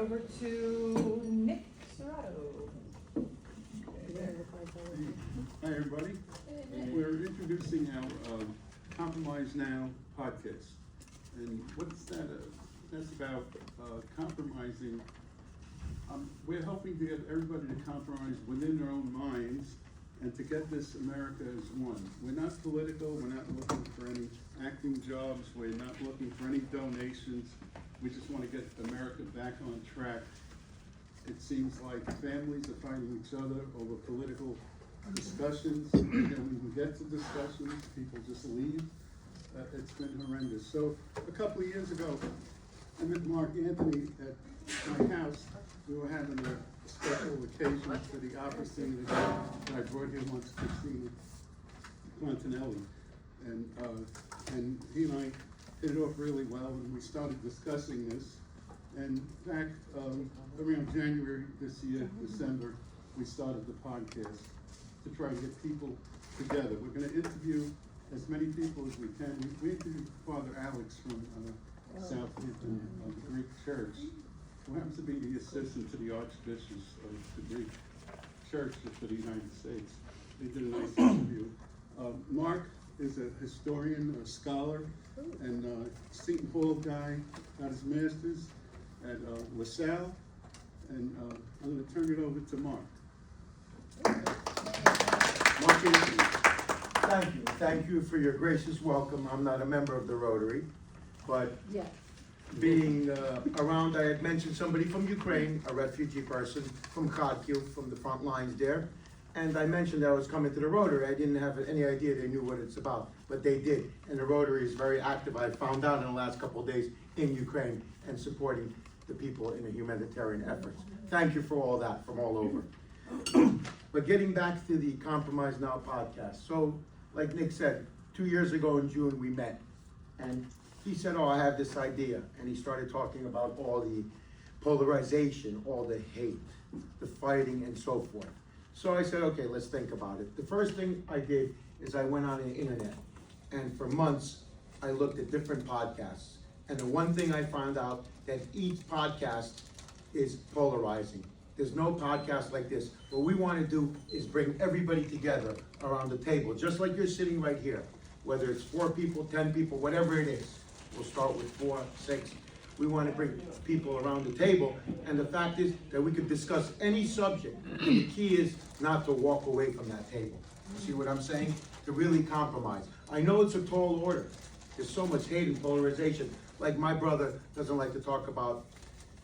over to Nick Serrato. Hi, everybody. We're introducing our Compromise Now podcast. And what's that? That's about compromising. We're hoping to get everybody to compromise within their own minds and to get this America as one. We're not political. We're not looking for any acting jobs. We're not looking for any donations. We just want to get America back on track. It seems like families are fighting each other over political discussions. And then when we get to discussions, people just leave. It's been horrendous. So a couple of years ago, I met Mark Anthony at my house. We were having a special occasion for the opera singer that I brought here once, Christina Montanelli. And he and I hit it off really well, and we started discussing this. And back around January this year, December, we started the podcast to try and get people together. We're going to interview as many people as we can. We interviewed Father Alex from Southampton of the Greek Church, who happens to be the assistant to the Archbishop of the Greek Church for the United States. They did a nice interview. Mark is a historian, a scholar, and Seton Hall guy, got his master's at LaSalle, and I'm going to turn it over to Mark. Mark Anthony. Thank you for your gracious welcome. I'm not a member of the Rotary, but being around, I had mentioned somebody from Ukraine, a refugee person from Kharkiv, from the front lines there, and I mentioned I was coming to the Rotary. I didn't have any idea they knew what it's about, but they did, and the Rotary is very active. I found out in the last couple of days in Ukraine and supporting the people in the humanitarian efforts. Thank you for all that from all over. But getting back to the Compromise Now podcast. So, like Nick said, 2 years ago in June we met, and he said, I have this idea, and he started talking about all the polarization, all the hate, the fighting, and so forth. So I said, okay, let's think about it. The first thing I did is I went on the internet, and for months I looked at different podcasts, and the one thing I found out that each podcast is polarizing. There's no podcast like this. What we want to do is bring everybody together around the table, just like you're sitting right here. Whether it's 4 people, 10 people, whatever it is. We'll start with 4, 6. We want to bring people around the table, and the fact is that we could discuss any subject. And the key is not to walk away from that table. You see what I'm saying? To really compromise. I know it's a tall order. There's so much hate and polarization. Like my brother doesn't like to talk about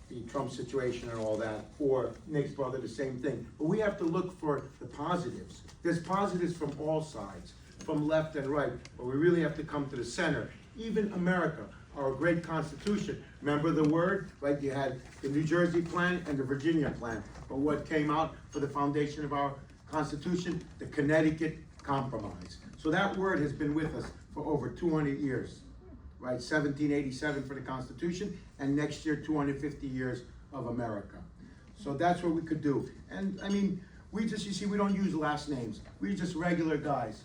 the Trump situation and all that, or Nick's brother, the same thing. But we have to look for the positives. There's positives from all sides, from left and right, but we really have to come to the center. Even America, our great Constitution, remember the word? Like you had the New Jersey plan and the Virginia plan. But what came out for the foundation of our Constitution? The Connecticut Compromise. So that word has been with us for over 200 years. Right, 1787 for the Constitution, and next year 250 years of America. So that's what we could do. And I mean, you see, we don't use last names. We're just regular guys.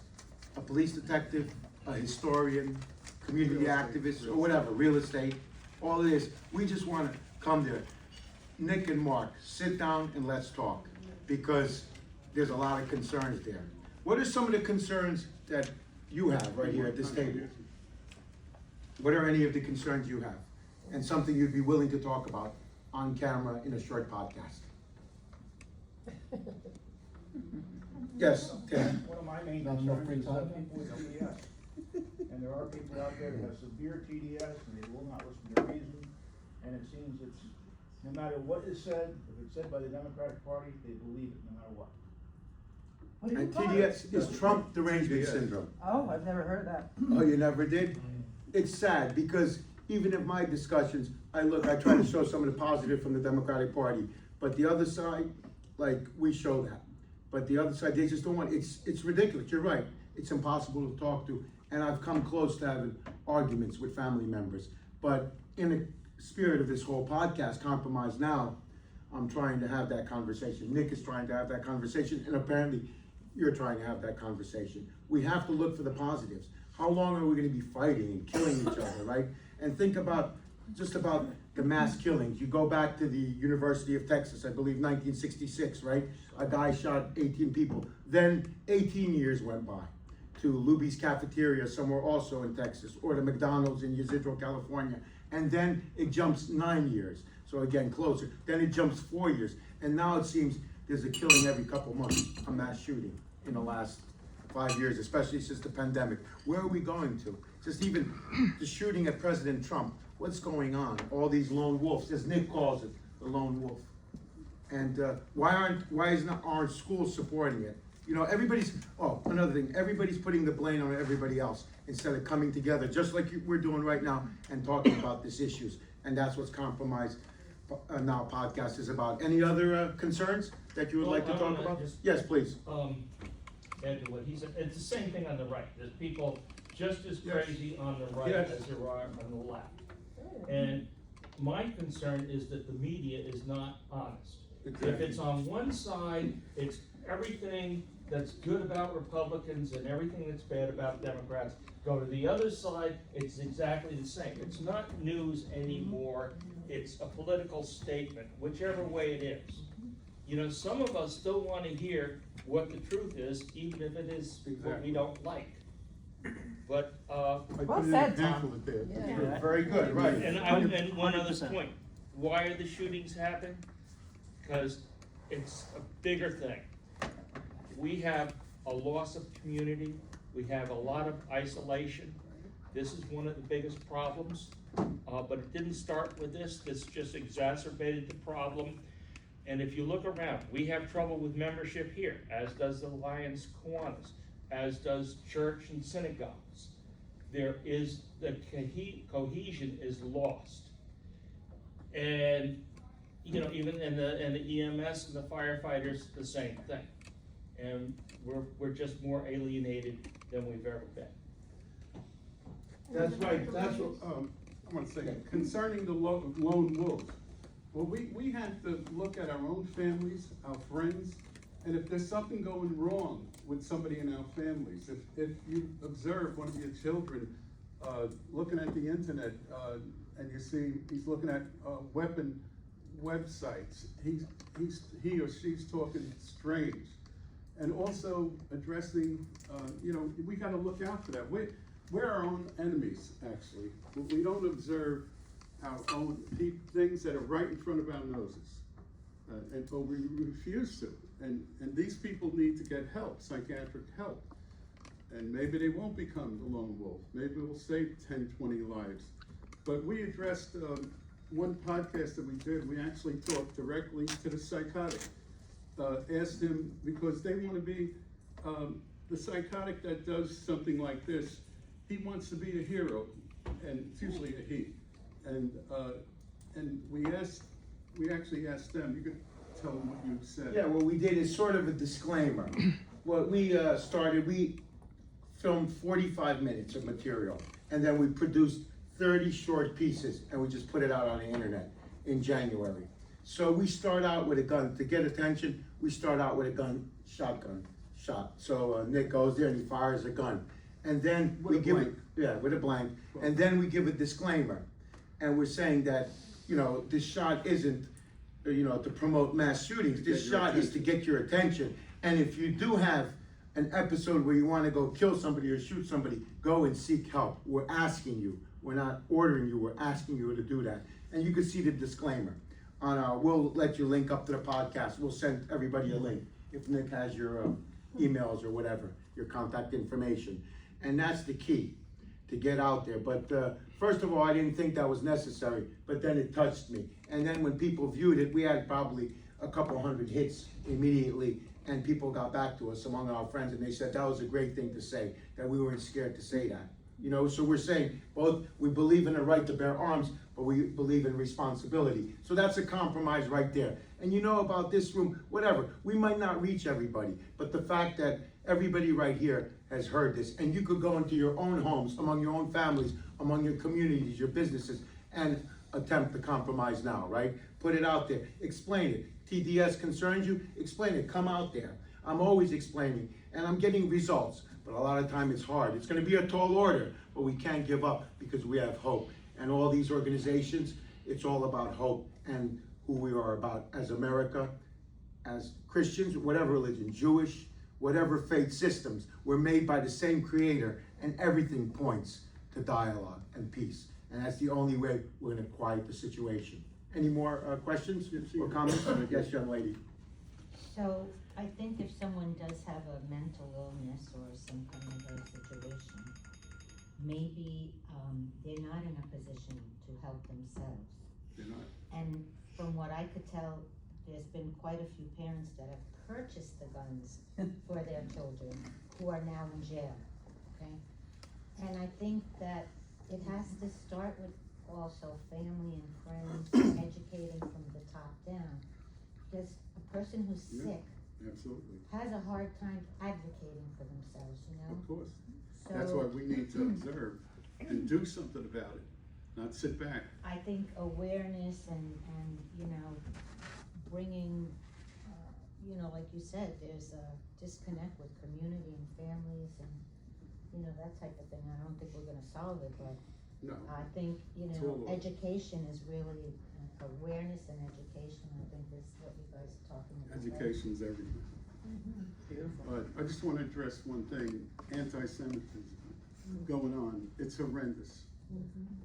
A police detective, a historian, community activist, or whatever, real estate, all it is. We just want to come there. Nick and Mark, sit down and let's talk, because there's a lot of concerns there. What are some of the concerns that you have right here at this table? What are any of the concerns you have? And something you'd be willing to talk about on camera in a short podcast? Yes, Tim. One of my main concerns is people with TDS. And there are people out there that have severe TDS and they will not listen to reason. And it seems it's, no matter what is said, if it's said by the Democratic Party, they believe it no matter what. And TDS is Trump derangement syndrome. Oh, I've never heard of that. Oh, you never did? It's sad, because even in my discussions, I try to show some of the positive from the Democratic Party, but the other side, like, we show that. But the other side, they just don't want, it's ridiculous, you're right. It's impossible to talk to, and I've come close to having arguments with family members. But in the spirit of this whole podcast, Compromise Now, I'm trying to have that conversation. Nick is trying to have that conversation, and apparently you're trying to have that conversation. We have to look for the positives. How long are we going to be fighting and killing each other, right? And think about just about the mass killings. You go back to the University of Texas, I believe 1966, right? A guy shot 18 people. Then 18 years went by to Luby's Cafeteria somewhere also in Texas, or the McDonald's in Ysidro, California. And then it jumps 9 years. So again, closer. Then it jumps 4 years. And now it seems there's a killing every couple months, a mass shooting in the last 5 years, especially since the pandemic. Where are we going to? Just even the shooting at President Trump. What's going on? All these lone wolves, as Nick calls it, the lone wolf. And aren't schools supporting it? You know, another thing, everybody's putting the blame on everybody else instead of coming together, just like we're doing right now, and talking about these issues. And that's what's Compromise Now podcast is about. Any other concerns that you would like to talk about? Yes, please. Add to what he said, it's the same thing on the right. There's people just as Yes. crazy on the right Yes. as there are on the left. And my concern is that the media is not honest. If Exactly. it's on one side, it's everything that's good about Republicans and everything that's bad about Democrats. Go to the other side, it's exactly the same. It's not news anymore, it's a political statement, whichever way it is. You know, some of us still wanna hear what the truth is, even if it is what we don't like. But, I Well put in a said, Tom. pamphlet there. Yeah. Very good, right. and one other 100%. point, why are the shootings happening? Because it's a bigger thing. We have a loss of community, we have a lot of isolation. This is one of the biggest problems, but it didn't start with this just exacerbated the problem. And if you look around, we have trouble with membership here, as does the Alliance Kiwanis, as does church and synagogues. There is, the cohesion is lost. And, you know, even in the EMS and the firefighters, the same thing. And we're just more alienated than we've ever been. That's right, that's what, I want to say, concerning the lone wolves. Well, we have to look at our own families, our friends, and if there's something going wrong with somebody in our families, if you observe one of your children, looking at the internet, and you see he's looking at, weapon websites, he or she's talking strange. And also addressing, you know, we gotta look out for that. We're our own enemies, actually. We don't observe our own things that are right in front of our noses. But we refuse to. And these people need to get help, psychiatric help. And maybe they won't become the lone wolf. Maybe we'll save 10, 20 lives. But we addressed, one podcast that we did, we actually talked directly to the psychotic. Asked him, because they want to be, the psychotic that does something like this, he wants to be a hero, and it's usually a he. And we actually asked them, you could tell them what you said. Yeah, what we did is sort of a disclaimer. What we started, we filmed 45 minutes of material, and then we produced 30 short pieces, and we just put it out on the internet in January. So we start out with a gun. To get attention, we start out with a shotgun shot. So Nick goes there and he fires a gun. And then With we a give blank. it, yeah, with a blank. And then we give a disclaimer. And we're saying that, you know, this shot isn't, you know, to promote mass shootings. This Get your shot is to get your attention. And if you do have an episode where you want to go kill somebody or shoot somebody, go and seek help. We're asking you. We're not ordering you. We're asking you to do that. And you can see the disclaimer on our, we'll let you link up to the podcast. We'll send everybody a link if Nick has your emails or whatever, your contact information. And that's the key, to get out there. But first of all, I didn't think that was necessary, but then it touched me. And then when people viewed it, we had probably a couple hundred hits immediately, and people got back to us among our friends, and they said that was a great thing to say, that we weren't scared to say that. You know, so we're saying both, we believe in the right to bear arms, but we believe in responsibility. So that's a compromise right there. And you know about this room, whatever, we might not reach everybody, but the fact that everybody right here has heard this, and you could go into your own homes, among your own families, among your communities, your businesses, and attempt to compromise now, right? Put it out there, explain it. TDS concerns you, explain it, come out there. I'm always explaining, and I'm getting results, but a lot of time it's hard. It's gonna be a tall order, but we can't give up because we have hope. And all these organizations It's all about hope and who we are about as America, as Christians, whatever religion, Jewish, whatever faith systems, we're made by the same creator, and everything points to dialogue and peace. And that's the only way we're gonna quiet the situation. Any more questions or comments? Yes, young lady. So I think if someone does have a mental illness or some kind of a situation, maybe they're not in a position to help themselves. They're not. And from what I could tell, there's been quite a few parents that have purchased the guns for their children who are now in jail, okay? And I think that it has to start with also family and friends, educating from the top down. Because a person who's Yeah. sick Absolutely. has a hard time advocating for themselves, you know? Of course. So That's why we need to observe and do something about it, not sit back. I think awareness and you know, bringing, you know, like you said, there's a disconnect with community and families and, you know, that type of thing. I don't think we're gonna solve it, but No. I think, you It's know, all- education is really, awareness and education, I think is what you guys are talking about. right? Education's everything. Beautiful. But I just wanna address one thing, anti-Semitism going on, it's horrendous.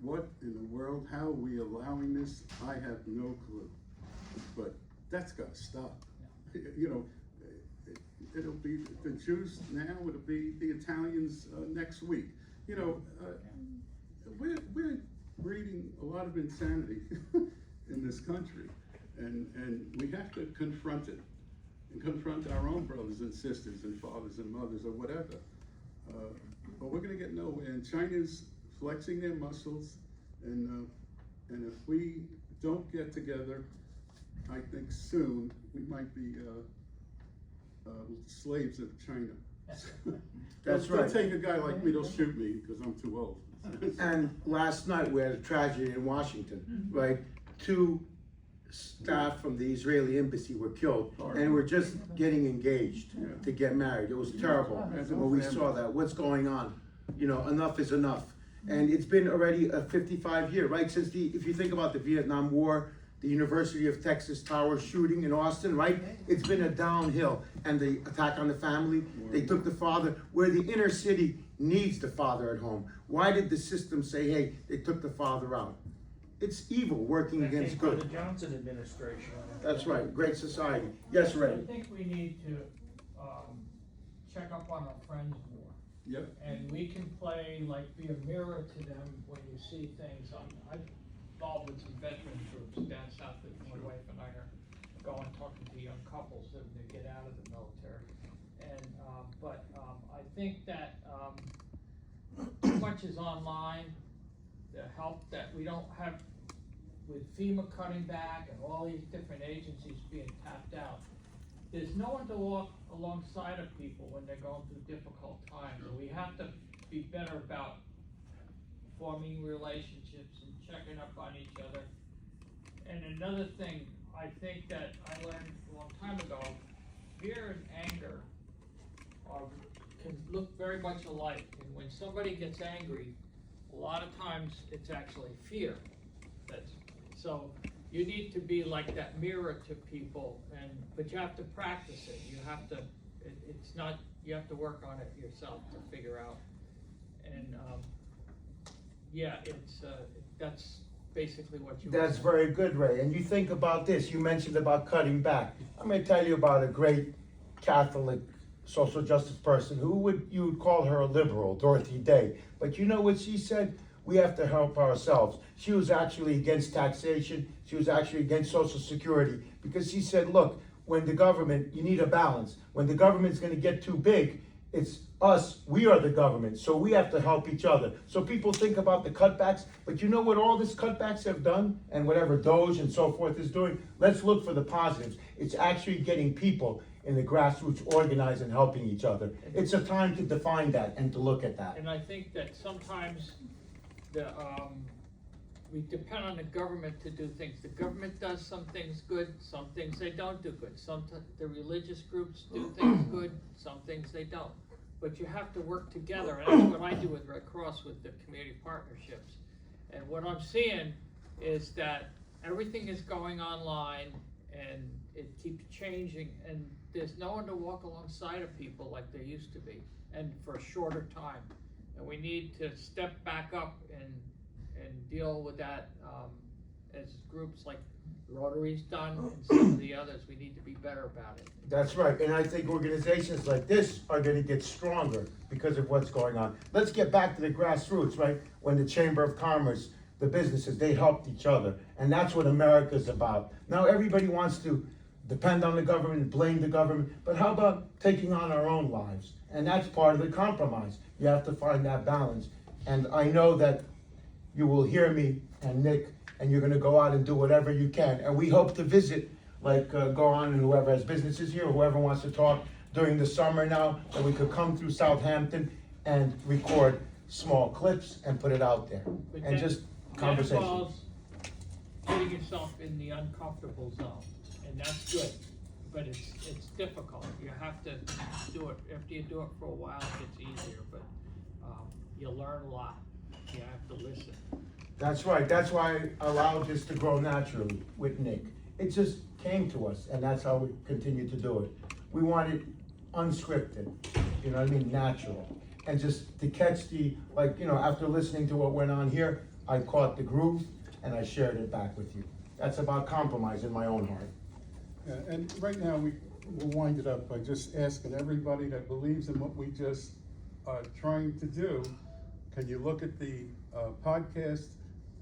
What in the world, how are we allowing this? I have no clue. But that's gotta stop. You know, it'll be the Jews now, it'll be the Italians next week. You know, we're breeding a lot of insanity in this country. And we have to confront it. And confront our own brothers and sisters and fathers and mothers or whatever. But we're gonna get nowhere. And China's flexing their muscles, and if we don't get together, I think soon we might be slaves of China. That's They'll right. take a guy like me, they'll shoot me because I'm too old. And last night we had a tragedy in Washington, right? 2 staff from the Israeli embassy were killed, and we're just getting engaged to get married. It was terrible when we saw that. What's going on? You know, enough is enough. And it's been already a 55-year, right? Since if you think about the Vietnam War, the University of Texas Tower shooting in Austin, right? It's been a downhill. And the attack on the family, they took the father, where the inner city needs the father at home. Why did the system say, hey, they took the father out? It's evil working That against came from good. the Johnson administration. That's right, great society. Yes, Ray? I think we need to, check up on our friends more. Yep. And we can play, like, be a mirror to them when you see things. I'm involved with some veteran groups down south that my wife and I are going, talking to young couples that get out of the military. And, I think that, too much is online, the help that we don't have with FEMA cutting back and all these different agencies being tapped out. There's no one to walk alongside of people when they're going through difficult times, and we have to be better about forming relationships and checking up on each other. And another thing, I think that I learned a long time ago, fear and anger can look very much alike, and when somebody gets angry, a lot of times it's actually fear. So you need to be like that mirror to people, but you have to practice it. You have to, it's not, you have to work on it yourself to figure out. And, that's basically what you. That's very good, Ray. And you think about this, you mentioned about cutting back. I'm gonna tell you about a great Catholic social justice person you would call her a liberal, Dorothy Day. But you know what she said? We have to help ourselves. She was actually against taxation. She was actually against Social Security, because she said, look, when the government, you need a balance. When the government's gonna get too big, it's us, we are the government, so we have to help each other. So people think about the cutbacks, but you know what all these cutbacks have done, and whatever Doge and so forth is doing? Let's look for the positives. It's actually getting people in the grassroots organized and helping each other. It's a time to define that and to look at that. And I think that sometimes we depend on the government to do things. The government does some things good, some things they don't do good. Sometimes the religious groups do things good, some things they don't. But you have to work together, and that's what I do with Red Cross, with the community partnerships. And what I'm seeing is that everything is going online and it keeps changing, and there's no one to walk alongside of people like there used to be, and for a shorter time. And we need to step back up and deal with that, as groups like Rotary's done and some of the others. We need to be better about it. That's right, and I think organizations like this are gonna get stronger because of what's going on. Let's get back to the grassroots, right? When the Chamber of Commerce, the businesses, they helped each other, and that's what America's about. Now, everybody wants to depend on the government, blame the government, but how about taking on our own lives? And that's part of the compromise. You have to find that balance. And I know that you will hear me and Nick, and you're gonna go out and do whatever you can. And we hope to visit, like, go on, and whoever has businesses here, whoever wants to talk during the summer now, that we could come through Southampton and record small clips and put it out there. But And that- just that conversation. involves putting yourself in the uncomfortable zone, and that's good, but it's difficult. You have to do it, after you do it for a while, it gets easier, but, you learn a lot. You have to listen. That's right, that's why I allowed this to grow naturally with Nick. It just came to us, and that's how we continue to do it. We want it unscripted, you know what I mean, natural. And just to catch the, like, you know, after listening to what went on here, I caught the groove and I shared it back with you. That's about compromise in my own heart. Yeah, and right now, we'll wind it up by just asking everybody that believes in what we just are trying to do, can you look at the podcast,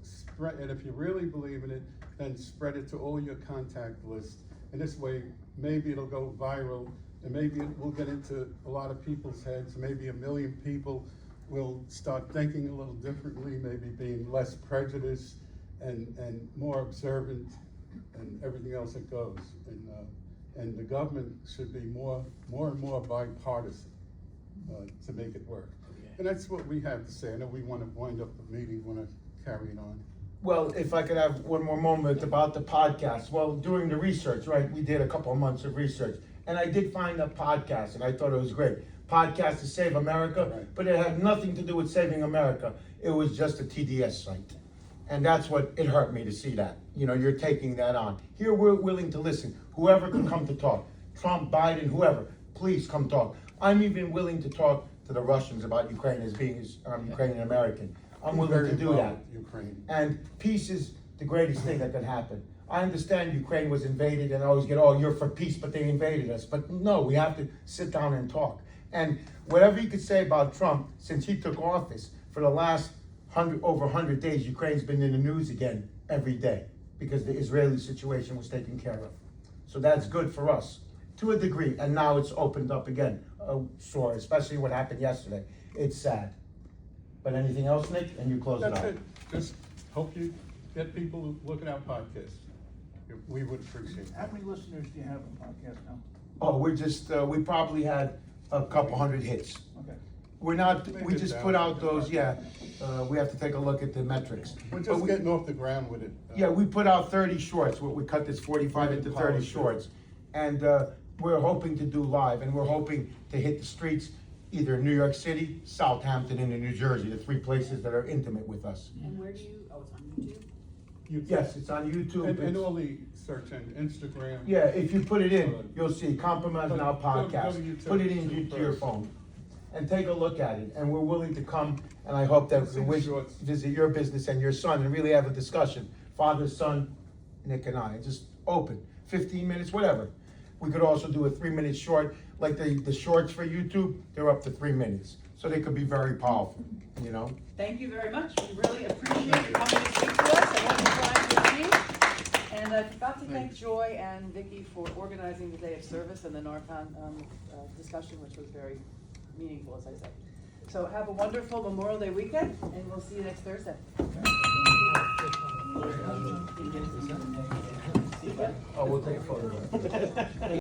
spread, and if you really believe in it, then spread it to all your contact lists. And this way, maybe it'll go viral, and maybe it will get into a lot of people's heads. Maybe 1 million people will start thinking a little differently, maybe being less prejudiced and more observant and everything else that goes. And the government should be more and more bipartisan to make it work. And that's what we have to say. I know we want to wind up the meeting, want to carry it on. Well, if I could have one more moment about the podcast. Well, during the research, right, we did a couple of months of research, and I did find a podcast, and I thought it was great. Podcast to Save America, Right. but it had nothing to do with saving America. It was just a TDS site. And that's what, it hurt me to see that. You know, you're taking that on. Here, we're willing to listen. Whoever can come to talk, Trump, Biden, whoever, please come talk. I'm even willing to talk to the Russians about Ukraine as being Ukrainian American. I'm willing Very to do involved that. with Ukraine. And peace is the greatest thing that could happen. I understand Ukraine was invaded and I always get, oh, you're for peace, but they invaded us. But no, we have to sit down and talk. And whatever you could say about Trump, since he took office, for the last over 100 days, Ukraine's been in the news again every day because the Israeli situation was taken care of. So that's good for us to a degree. And now it's opened up again. Sure, especially what happened yesterday. It's sad. But anything else, Nick? And you close it That's out. it. Just hope you get people looking at podcasts. We would appreciate it. How many listeners do you have on podcast now? Oh, we're just, we probably had a couple hundred hits. Okay. We're not, we Maybe just it's put down. out those, yeah, we have to take a look at the metrics. We're But just we- getting off the ground with it. Yeah, we put out 30 shorts, we cut this 45 into 30 Polish. shorts. And we're hoping to do live, and we're hoping to hit the streets, either New York City, Southampton, and in New Jersey, the 3 places that are intimate with us. And where do you, oh, it's on YouTube? Yes, it's on YouTube. And it's- all the search and Instagram. Yeah, if you put it in, you'll see Compromise Now Go to Podcast. YouTube Put it in to your first. phone and take a look at it. And we're willing to come, and I hope that See we the shorts. visit your business and your son and really have a discussion. Father, son, Nick and I, just open, 15 minutes, whatever. We could also do a 3-minute short, like the shorts for YouTube, they're up to 3 minutes. So they could be very powerful, you know? Thank you very much. We really appreciate you coming to speak to us and what you're trying to achieve. And I forgot to thank Joy and Vicky for organizing the Day of Service and the Narcon discussion, which was very meaningful, as I said. So have a wonderful Memorial Day weekend, and we'll see you next Thursday. Oh, we'll take a photo.